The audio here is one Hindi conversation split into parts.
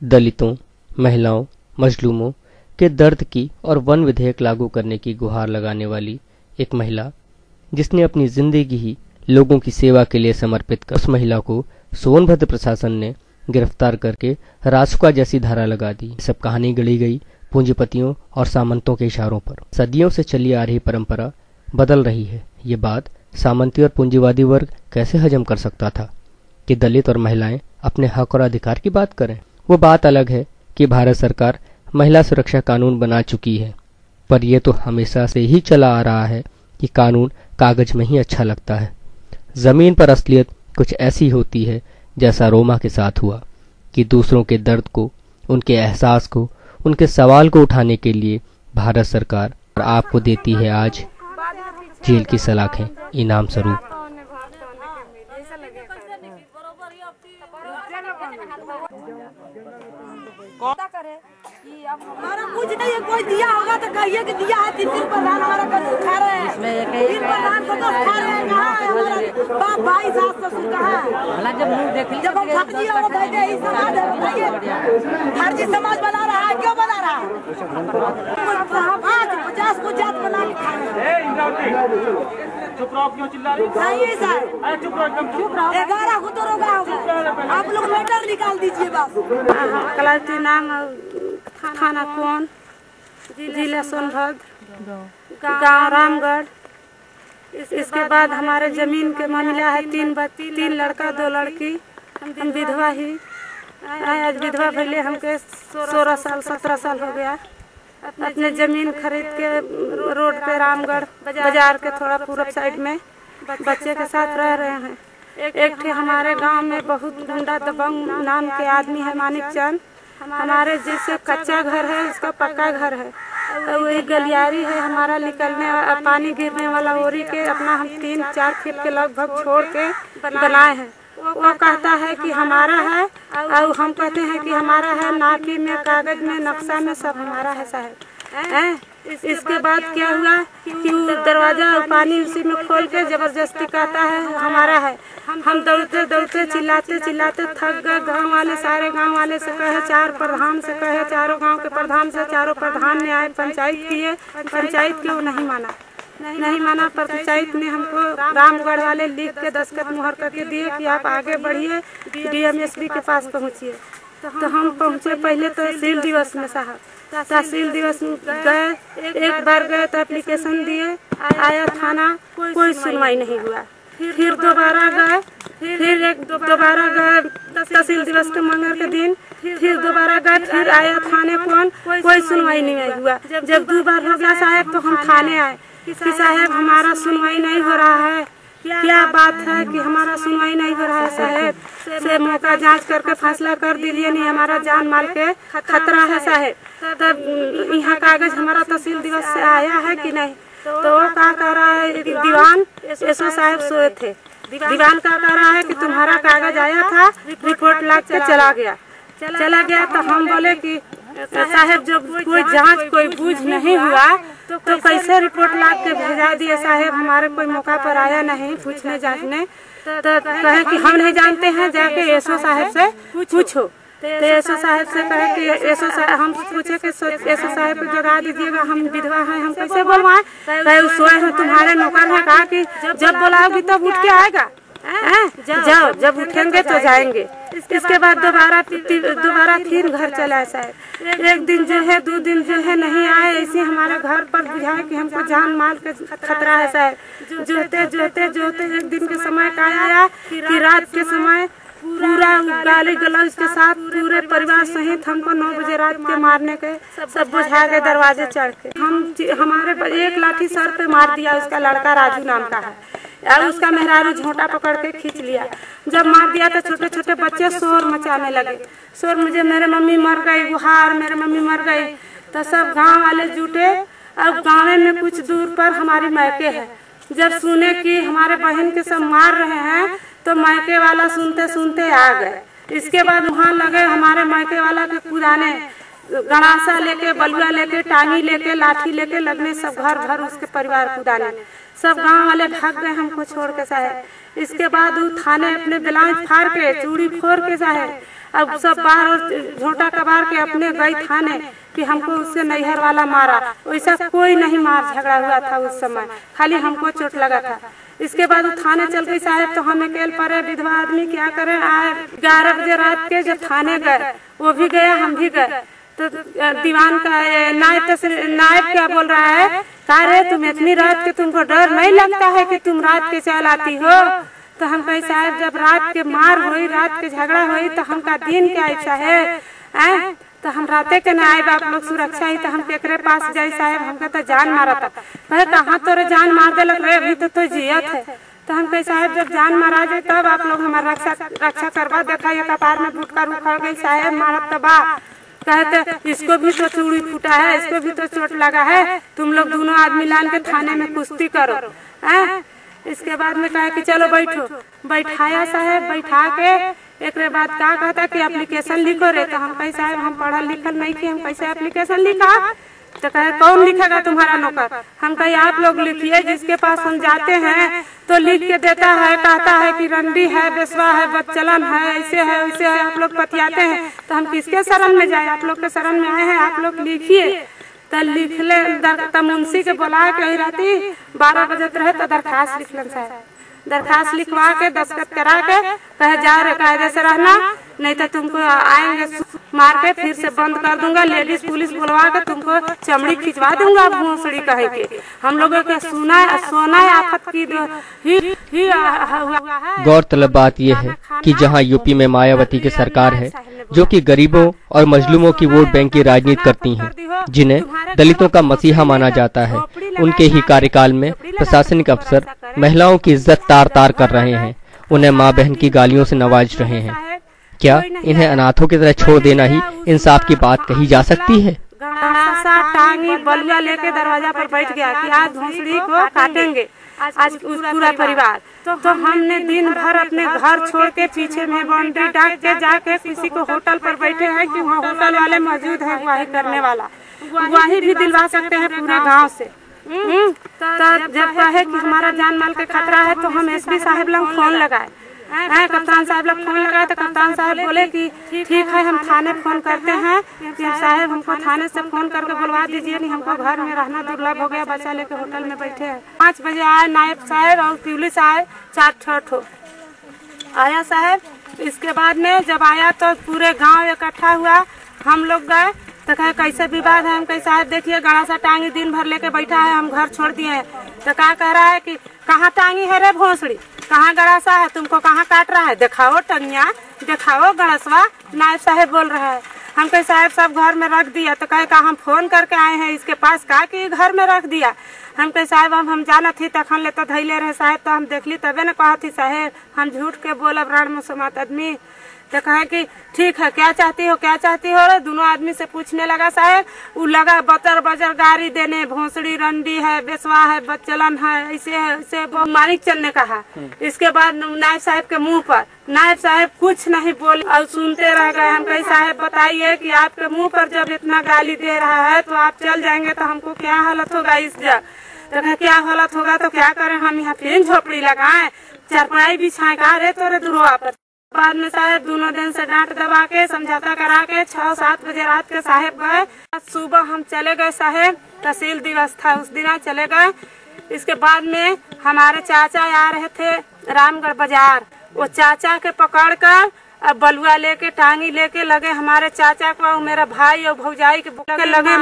दलितों, महिलाओं, मजलूमों के दर्द की और वन विधेयक लागू करने की गुहार लगाने वाली एक महिला, जिसने अपनी जिंदगी ही लोगों की सेवा के लिए समर्पित कर उस महिला को सोनभद्र प्रशासन ने गिरफ्तार करके रासुका जैसी धारा लगा दी। सब कहानी गढ़ी गई पूंजीपतियों और सामंतों के इशारों पर। सदियों से चली आ रही परंपरा बदल रही है। ये बात सामंती और पूंजीवादी वर्ग कैसे हजम कर सकता था कि दलित और महिलाएं अपने हक और अधिकार की बात करें। वो बात अलग है कि भारत सरकार महिला सुरक्षा कानून बना चुकी है, पर यह तो हमेशा से ही चला आ रहा है कि कानून कागज में ही अच्छा लगता है। जमीन पर असलियत कुछ ऐसी होती है जैसा रोमा के साथ हुआ कि दूसरों के दर्द को, उनके एहसास को, उनके सवाल को उठाने के लिए भारत सरकार आपको देती है आज जेल की सलाखें इनाम स्वरूप। हमारा कुछ नहीं है, कोई दिया होगा तो कहिए कि दिया है। तीन प्रधान हमारा कद्दू खा रहे हैं, तीन प्रधान को तो खा रहे हैं। कहाँ है हमारा बाप भाई सास ससुर कहाँ है? जब हम फर्जी हो बताइए, इस समाज है बताइए, फर्जी समाज बना रहा है। क्यों बना रहा है? 50 को जात बना के खा रहे हैं। चुप रहो, क्यों चिल्ला रही? सही है सर, चुप रहो, एकदम चुप रहो। 11 को तो रोका होगा, आप लोग मैटर निकाल दीजिए बस। कलावती नाम, थाना कौन, जिला सोनभद्र, गांव रामगढ़। इसके बाद हमारे जमीन के मामला है। तीन लड़का 2 लड़की। हम विधवा ही आज विधवा भले हमके 16 साल 17 साल हो गया। अपने जमीन खरीद के रोड पे रामगढ़ बाजार के थोड़ा पूरब साइड में बच्चे के साथ रह रहे हैं। एक थे हमारे गांव में बहुत गुंडा दबंग नाम के आदमी है, मानिक चंद। हमारे जैसे कच्चा घर है, इसका पक्का घर है। वही गलियारी है हमारा, निकलने पानी गिरने वाला ओरी के अपना हम 3-4 फीट के लगभग छोड़ के बनाए हैं। वो कहता है कि हमारा है और हम कहते हैं कि हमारा है। नापी में, कागज में, नक्शा में सब हमारा है साहब। इसके बाद क्या हुआ कि दरवाजा पानी उसी में खोल के जबरदस्ती कहता है हमारा है। हम दौड़ते दौड़ते चिल्लाते चिल्लाते थक गए। गांव वाले, सारे गांव वाले से कहे, 4 प्रधान से कहे, चारों गांव के प्रधान से, चारों प्रधान ने आए, पंचायत किए। पंचायत क्यों नहीं माना। पंचायत ने हमको रामगढ़ वाले लिख के दस्तखत मुहर करके दिए कि आप आगे बढ़िए, DMSP के पास पहुँचिए। तो हम पहुँचे पहले तहसील दिवस में साहब। तहसील दिवस गए, एक बार गए तो एप्लीकेशन दिए, आया थाना, कोई सुनवाई नहीं हुआ। फिर दोबारा गए, दोबारा गए तहसील दिवस के मंगल के दिन। फिर दोबारा गए, फिर आया थाने, कोई सुनवाई नहीं हुआ। जब 2 बार हो गया साहब तो हम थाने आए कि साहब हमारा सुनवाई नहीं हो रहा है। क्या बात है कि हमारा सुनवाई नहीं हो रहा है साहब? से मौका जांच करके फैसला कर दीजिए, नहीं हमारा जान माल के खतरा है साहब। तब यहाँ कागज हमारा तहसील दिवस से आया है कि नहीं? तो वो क्या कह रहा है, दीवान SO साहब सोए थे। दीवान का कह रहा है कि तुम्हारा कागज आया था, रिपोर्ट लग के चला गया। तो हम बोले कि साहब जब कोई जांच कोई बूझ नहीं हुआ तो कैसे रिपोर्ट ला के भेजा दिए साहब? हमारे कोई मौका पर आया नहीं पूछने जांचने। तो कहे कि हम नहीं जानते हैं, जाके SO साहब से पूछो। तो SO साहब से कहे कि SO साहब, हम पूछे कि SO साहब को जगा दीजिएगा, हम विधवा हैं, हम कैसे बोलवाएं? कहे सोए हैं तुम्हारे नौकर है। कहा कि जब बुलाओगी तब उठ के आएगा, जाओ, जब उठेंगे तो जाएंगे। इसके बाद दोबारा फिर घर चला साहब। एक दिन जो है, 2 दिन जो है नहीं आए। ऐसे हमारे घर पर बुझाए कि हमको जान माल के खतरा है साहब। जोते एक दिन के समय का आया कि रात के समय पूरा गाली गलौज के साथ पूरे परिवार सहित हमको 9 बजे रात के मारने के सब बुझा के दरवाजे चढ़ के हमारे एक लाठी सर पे मार दिया। उसका लड़का राजू नाम का है और उसका मेहरारू झोंटा पकड़ के खींच लिया। जब मार दिया तो छोटे छोटे बच्चे शोर मचाने लगे। शोर मुझे मेरे मम्मी मर गई, गुहार मेरे मम्मी मर गई। तो सब गांव वाले जुटे और गाँव में कुछ दूर पर हमारी मैके है। जब सुने कि हमारे बहन के सब मार रहे हैं तो मैके वाला सुनते सुनते आ गए। इसके बाद वहाँ लगे हमारे मैके वाला के कुदाने, गणासा लेके, बलुआ लेके, टांगी लेके, लाठी लेके लगने सब घर भर उसके परिवार कुदाने। सब गांव वाले भाग गए हमको छोड़ के साहब। इसके बाद वो थाने अपने ब्लाउज फाड़ के, चूड़ी फोड़ के साहब अब सब बाहर और झोटा कबार के अपने गई थाने कि हमको उससे नैहर वाला मारा। वैसा कोई नहीं मार झगड़ा हुआ था उस समय, खाली हमको चोट लगा था। इसके बाद वो थाने चल गई साहब, तो हम अकेले पड़े विधवा आदमी क्या करें। आए 11 बजे रात के जब थाने गए, वो भी गया हम भी गए, तो दीवान का नायब क्या बोल रहा है, कह रहे तुम इतनी रात के तुमको डर नहीं लगता है कि तुम रात के चल आती हो। तो हम कही साहब जब रात के मार हुई, रात के झगड़ा हुई, तो हमका दिन क्या ऐसा है, तो हम राते के न आए आप लोग सुरक्षा ही, तो हम केकरे पास जाए साहब, हमका तो जान मारा था। कहे कहाँ तोरे जान मार दे लग रहे, अभी तो जियत है। तो हम कहे साहब जब जान मारा जाए तब आप लोग हमारा रक्षा करवा। देखा ये कपार में फुटकर उखड़ गई साहब, मारत तबा। कहते इसको भी तो चूड़ी फूटा है, इसको भी तो चोट लगा है, तुम लोग दोनों आदमी लान के थाने में कुश्ती करो। इसके बाद में कहे कि चलो बैठो, बैठाया साहब, बैठा के एक बाद क्या कहता कि एप्लीकेशन लिखो रे। तो हम कहे साहब हम पढ़ा लिखल नहीं कि हम कैसे एप्लीकेशन लिखा। तो कहे कौन लिखेगा तुम्हारा नौकर। हम कहे आप लोग लिखिए, जिसके पास हम जाते हैं तो लिख के देता है, कहता है कि रंडी है, बेसवा है, बच्चलन है, ऐसे है वैसे है, आप लोग पतियाते हैं। तो हम किसके शरण में जाए, आप लोग के शरण में आए हैं, आप लोग लिखिए। तो लिख ले, मुंशी के बुला के राती 12 बजे रहे तो दरखास्त लिख लें साहब। दरखास्त लिखवा के दस्तखत करा के कहे जाओ रे कायदे से रहना, नहीं तो तुमको आएंगे मार के फिर से बंद कर दूंगा, लेडीज पुलिस बुलवा के तुमको चमड़ी खिंचवा दूंगा भोसड़ी कहे के। हम लोगों के सोना आफत की ही हुआ है। गौरतलब बात यह है कि जहां यूपी में मायावती की सरकार है जो कि गरीबों और मजलूमों की वोट बैंक की राजनीति करती हैं, जिन्हें दलितों का मसीहा माना जाता है, उनके ही कार्यकाल में प्रशासनिक अफसर महिलाओं की इज्जत तार तार कर रहे हैं, उन्हें माँ बहन की गालियों से नवाज रहे हैं। क्या इन्हें अनाथों की तरह छोड़ देना ही इंसाफ की बात कही जा सकती है? टांगी बलुआ लेके दरवाजा पर बैठ गया कि आज भोसड़ी को काटेंगे, आज उस पूरा परिवार। तो हमने दिन भर अपने घर छोड़ के पीछे में बाउंड्री डाक के जाके किसी को होटल पर बैठे हैं कि वहाँ होटल वाले मौजूद है गुवाही करने वाला, गुवाही भी दिलवा सकते हैं पूरे गांव से। तो जब कहे कि हमारा जान माल का खतरा है तो हम एसपी साहब लोग फोन लगाए, कप्तान साहब लोग फोन लगाए। तो कप्तान साहब बोले कि ठीक है हम थाने फोन करते हैं कि साहब हमको थाने से फोन करके बुलवा दीजिए, नहीं हमको घर में रहना दुर्लभ हो गया, बच्चा लेके होटल में बैठे हैं। 5 बजे आए नायब साहब और पुलिस आए, 4 ठो आया साहब। इसके बाद में जब आया तो पूरे गाँव इकट्ठा हुआ, हम लोग गए तो कहे कैसे विवाद है। हम कहे साहब देखिए गड़ा सा टांगी दिन भर लेके बैठा है, हम घर छोड़ दिए हैं। तो क्या कह रहा है कि कहाँ टांगी है रे भोसड़ी, कहाँ गड़ासा है, तुमको कहाँ काट रहा है, दिखाओ टंगिया, दिखाओ गड़सवा। नायब साहब बोल रहा है। हम कहे साहब सब घर में रख दिया। तो कहे का हम फोन करके आए हैं इसके पास, का कि घर में रख दिया। हम कहे साहब हम जाना थी तखन ले तो धैले रहे साहब, तो हम देखली तबे न कहा थी साहब हम झूठ के बोलब रण मुसलमान आदमी। तो कहे कि ठीक है क्या चाहती हो क्या चाहती हो रे। दोनों आदमी से पूछने लगा साहब, वो लगा बतर बजर गाड़ी देने, भोसड़ी रंडी है, बेसवा है, बच्चलन है, ऐसे है ऐसे मानिक चलने कहा। इसके बाद नायब साहब के मुंह पर नायब साहब कुछ नहीं बोले और सुनते रह गए। हम कहे साहब बताइए कि आपके मुंह पर जब इतना गाली दे रहा है तो आप चल जाएंगे तो हमको क्या हालत होगा इस जगह। तो क्या हालत होगा तो क्या करें, हम यहाँ फिर झोपड़ी लगाए, चारपाई बिछाए, कहा रे तोरे दुरुआ पर। बाद में साहब दोनों दिन से डांट दबा के समझौता करा के 6-7 बजे रात के साहब गए। सुबह हम चले गए साहब, तहसील दिवस था उस दिन चले गए। इसके बाद में हमारे चाचा आ रहे थे रामगढ़ बाजार, वो चाचा के पकड़ कर अब बलुआ लेके टांगी लेके लगे हमारे चाचा को, मेरा भाई और भौजाई के लगे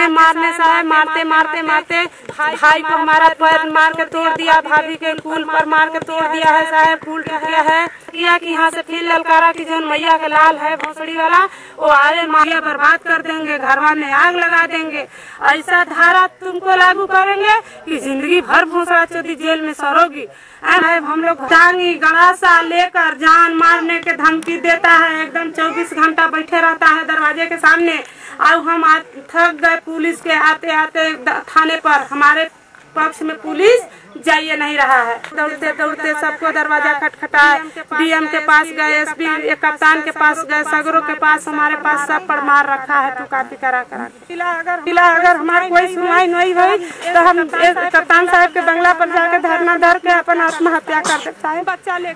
मारने साहब। मारते मारते मारते भाई को हमारा पैर मार के तोड़ दिया, भाभी के कूल पर मार के तोड़ दिया है साहब, फूल टूट गया है। किया कि यहाँ से फिर ललकारा की जो मैया का लाल है भोसड़ी वाला, वो आए मारिया बर्बाद कर देंगे, घरवा में आग लगा देंगे, ऐसा धारा तुमको लागू करेंगे कि जिंदगी भर भोसड़ा चौधरी जेल में सरोगी। हम लोग टांगी गड़ासा लेकर जान मारने के धमकी देता है, एकदम 24 घंटा बैठे रहता है दरवाजे के सामने। अब हम थक गए पुलिस के आते आते थाने पर, हमारे पक्ष में पुलिस जाइए नहीं रहा है। दौड़ते दौड़ते सबको दरवाजा खटखटाए, डीएम के पास गए, एसपी कप्तान के पास गए, सगरों के पास, हमारे पास सब पर मार रखा है तू काफी करा अगर हमारी कोई सुनवाई नहीं हुई तो हम कप्तान साहब के बंगला पर जाके धरना धर के अपन आत्महत्या कर दे साहब,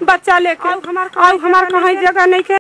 बच्चा लेके। और हमारे कहीं जगह नहीं